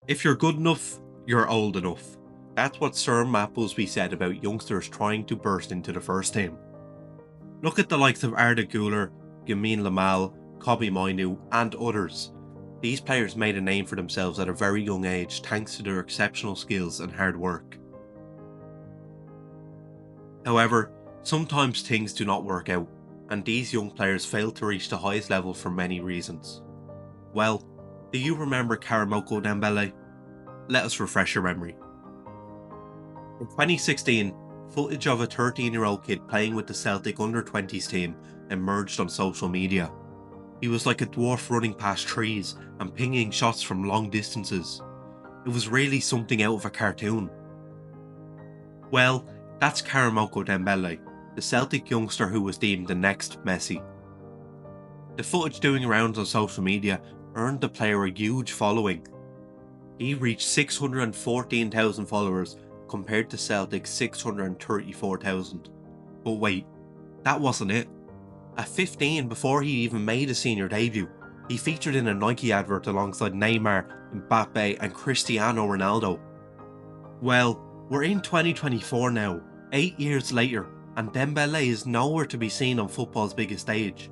If you're good enough, you're old enough. That's what Sir Matt Busby said about youngsters trying to burst into the first team. Look at the likes of Arda Güler, Yamin Lamal, Kobbie Mainoo and others. These players made a name for themselves at a very young age thanks to their exceptional skills and hard work. However, sometimes things do not work out, and these young players fail to reach the highest level for many reasons. Well, do you remember Karamoko Dembele? Let us refresh your memory. In 2016, footage of a 13-year-old kid playing with the Celtic under-20s team emerged on social media. He was like a dwarf running past trees and pinging shots from long distances. It was really something out of a cartoon. Well, that's Karamoko Dembele, the Celtic youngster who was deemed the next Messi. The footage doing rounds on social media earned the player a huge following. He reached 614,000 followers compared to Celtic's 634,000. But wait, that wasn't it. At 15, before he even made a senior debut, he featured in a Nike advert alongside Neymar, Mbappe and Cristiano Ronaldo. Well, we're in 2024 now, 8 years later, and Dembele is nowhere to be seen on football's biggest stage.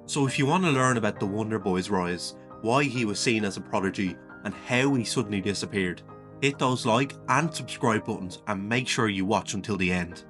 So if you want to learn about the Wonder Boy's rise, why he was seen as a prodigy, and how he suddenly disappeared, hit those like and subscribe buttons and make sure you watch until the end.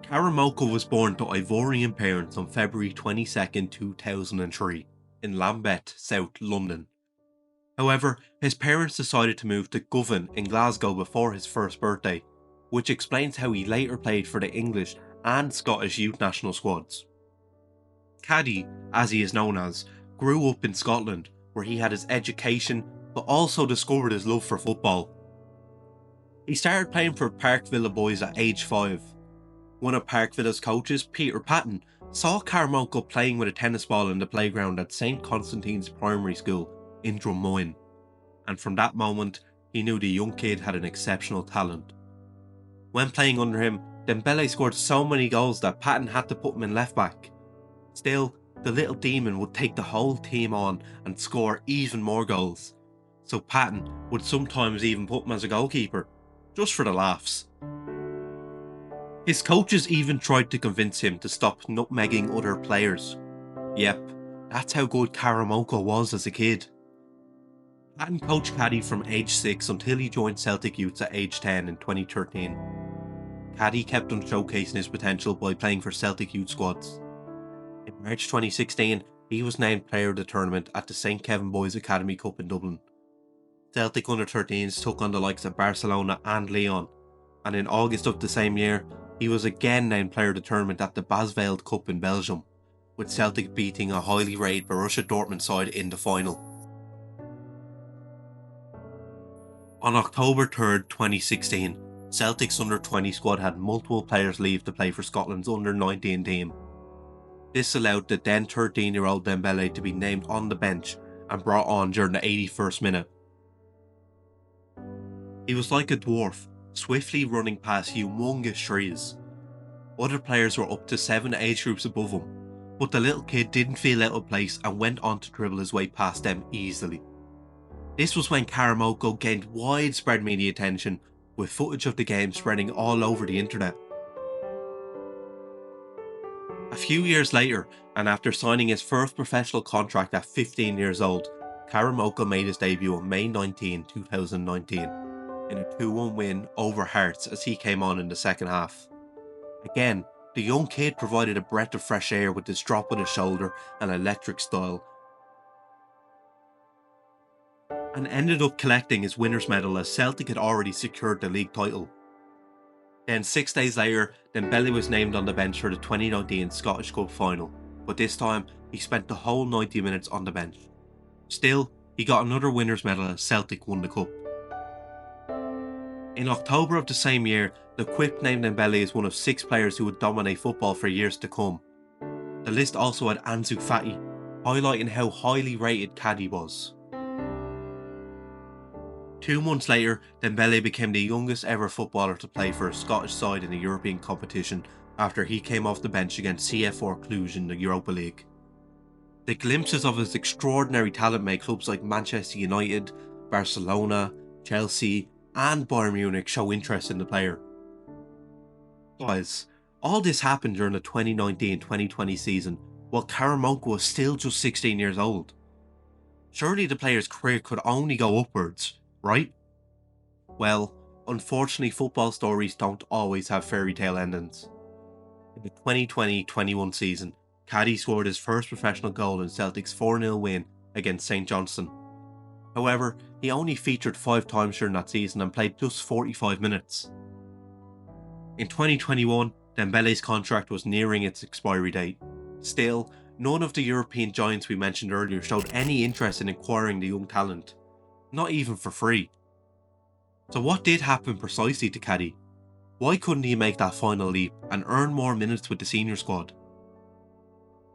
Karamoko was born to Ivorian parents on February 22, 2003 in Lambeth, South London. However, his parents decided to move to Govan in Glasgow before his first birthday, which explains how he later played for the English and Scottish youth national squads. Kaddy, as he is known as, grew up in Scotland where he had his education but also discovered his love for football. He started playing for Park Villa boys at age 5. One of Park Villa's coaches, Peter Patton, saw Karamoko playing with a tennis ball in the playground at St Constantine's Primary School in Drummoyne, and from that moment he knew the young kid had an exceptional talent. When playing under him, Dembele scored so many goals that Patton had to put him in left back. Still, the little demon would take the whole team on and score even more goals, so Patton would sometimes even put him as a goalkeeper, just for the laughs. His coaches even tried to convince him to stop nutmegging other players. Yep, that's how good Karamoko was as a kid. Patton coached Kaddy from age 6 until he joined Celtic Youths at age 10 in 2013. Kaddy kept on showcasing his potential by playing for Celtic youth squads. In March 2016, he was named player of the tournament at the St Kevin Boys Academy Cup in Dublin. Celtic under-13s took on the likes of Barcelona and Lyon, and in August of the same year, he was again named player of the tournament at the Basveld Cup in Belgium, with Celtic beating a highly rated Borussia Dortmund side in the final. On October 3rd, 2016, Celtic's under-20 squad had multiple players leave to play for Scotland's under-19 team. This allowed the then 13-year-old Dembele to be named on the bench and brought on during the 81st minute. He was like a dwarf, swiftly running past humongous trees. Other players were up to 7 age groups above him, but the little kid didn't feel out of place and went on to dribble his way past them easily. This was when Karamoko gained widespread media attention, with footage of the game spreading all over the internet. A few years later, and after signing his first professional contract at 15 years old, Karamoko made his debut on May 19, 2019, in a 2-1 win over Hearts as he came on in the second half. Again, the young kid provided a breath of fresh air with his drop on his shoulder and electric style, and ended up collecting his winner's medal as Celtic had already secured the league title. Then 6 days later, Dembele was named on the bench for the 2019 Scottish Cup final, but this time he spent the whole 90 minutes on the bench. Still, he got another winner's medal as Celtic won the cup. In October of the same year, the Quip named Dembele as one of 6 players who would dominate football for years to come. The list also had Ansu Fati, highlighting how highly rated Kaddy was. 2 months later, Dembele became the youngest ever footballer to play for a Scottish side in a European competition after he came off the bench against CF4 Cluj in the Europa League. The glimpses of his extraordinary talent made clubs like Manchester United, Barcelona, Chelsea, and Bayern Munich show interest in the player. Guys, all this happened during the 2019-2020 season, while Karamoko was still just 16 years old. Surely the player's career could only go upwards, right? Well, unfortunately football stories don't always have fairy tale endings. In the 2020-21 season, Kaddy scored his first professional goal in Celtic's 4-0 win against St Johnstone. However, he only featured 5 times during that season and played just 45 minutes. In 2021, Dembele's contract was nearing its expiry date. Still, none of the European giants we mentioned earlier showed any interest in acquiring the young talent, not even for free. So what did happen precisely to Kaddy? Why couldn't he make that final leap and earn more minutes with the senior squad?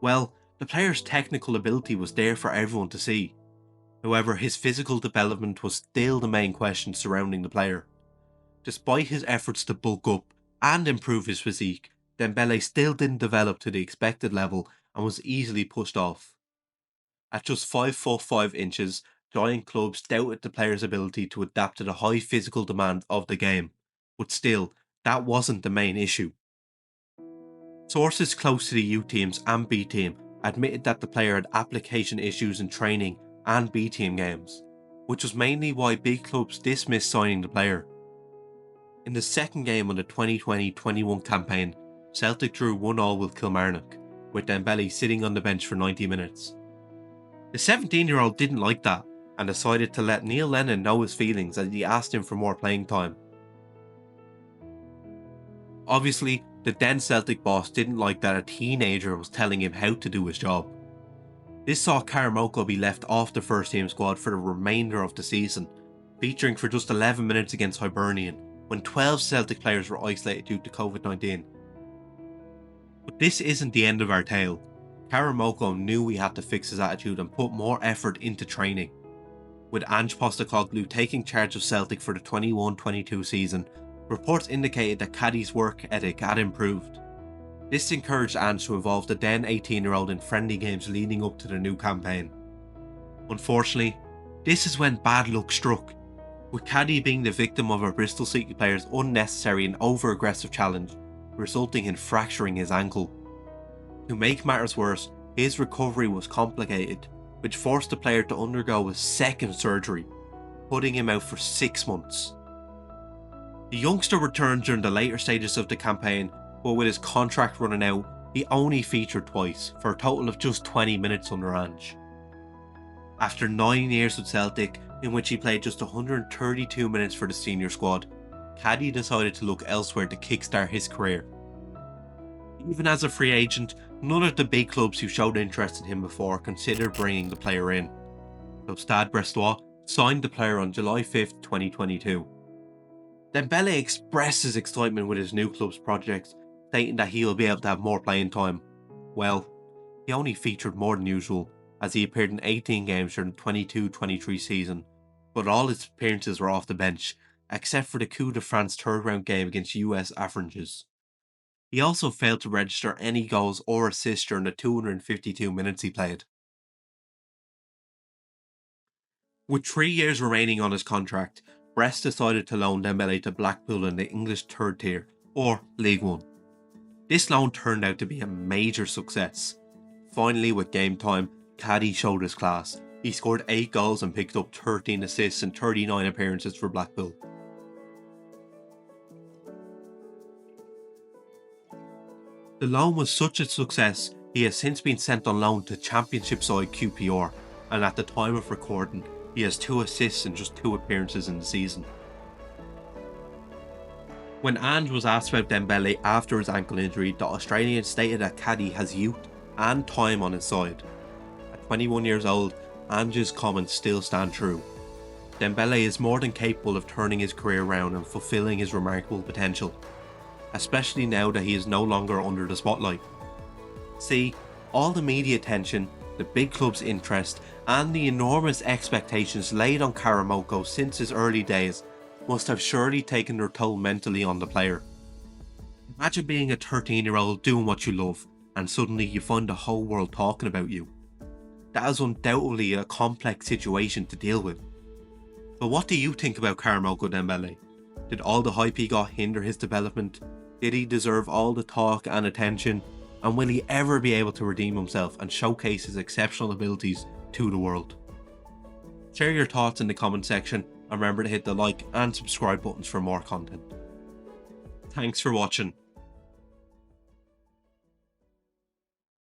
Well, the player's technical ability was there for everyone to see. However, his physical development was still the main question surrounding the player. Despite his efforts to bulk up and improve his physique, Dembele still didn't develop to the expected level and was easily pushed off. At just 5'5" giant clubs doubted the player's ability to adapt to the high physical demand of the game, but still, that wasn't the main issue. Sources close to the youth teams and B team admitted that the player had application issues in training and B team games, which was mainly why big clubs dismissed signing the player. In the second game of the 2020-21 campaign, Celtic drew 1-1 with Kilmarnock, with Dembele sitting on the bench for 90 minutes. The 17-year-old didn't like that and decided to let Neil Lennon know his feelings as he asked him for more playing time. Obviously, the then Celtic boss didn't like that a teenager was telling him how to do his job. This saw Karamoko be left off the first team squad for the remainder of the season, featuring for just 11 minutes against Hibernian, when 12 Celtic players were isolated due to COVID-19. But this isn't the end of our tale. Karamoko knew he had to fix his attitude and put more effort into training. With Ange Postecoglou taking charge of Celtic for the 21-22 season, reports indicated that Kaddy's work ethic had improved. This encouraged Ange to involve the then 18-year-old in friendly games leading up to the new campaign. Unfortunately, this is when bad luck struck, with Kaddy being the victim of a Bristol City player's unnecessary and over-aggressive challenge, resulting in fracturing his ankle. To make matters worse, his recovery was complicated, which forced the player to undergo a second surgery, putting him out for 6 months. The youngster returned during the later stages of the campaign, but with his contract running out, he only featured twice, for a total of just 20 minutes under Ange. After 9 years with Celtic, in which he played just 132 minutes for the senior squad, Kaddy decided to look elsewhere to kickstart his career. Even as a free agent, none of the big clubs who showed interest in him before considered bringing the player in. So Stade Brestois signed the player on July 5th, 2022. Dembele expressed his excitement with his new club's project, stating that he will be able to have more playing time. Well, he only featured more than usual, as he appeared in 18 games during the 22-23 season, but all his appearances were off the bench, except for the Coup de France third round game against US Avengers. He also failed to register any goals or assists during the 252 minutes he played. With 3 years remaining on his contract, Brest decided to loan Dembele to Blackpool in the English third tier, or League One. This loan turned out to be a major success. Finally, with game time, Kaddy showed his class. He scored 8 goals and picked up 13 assists in 39 appearances for Blackpool. The loan was such a success, he has since been sent on loan to Championship side QPR, and at the time of recording, he has 2 assists in just 2 appearances in the season. When Ange was asked about Dembele after his ankle injury, the Australian stated that Kaddy has youth and time on his side. At 21 years old, Ange's comments still stand true. Dembele is more than capable of turning his career around and fulfilling his remarkable potential, especially now that he is no longer under the spotlight. See, all the media attention, the big club's interest, and the enormous expectations laid on Karamoko since his early days must have surely taken their toll mentally on the player. Imagine being a 13-year-old doing what you love, and suddenly you find the whole world talking about you. that is undoubtedly a complex situation to deal with. But what do you think about Karamoko Dembele? Did all the hype he got hinder his development? Did he deserve all the talk and attention? And will he ever be able to redeem himself and showcase his exceptional abilities to the world? Share your thoughts in the comment section and remember to hit the like and subscribe buttons for more content. Thanks for watching.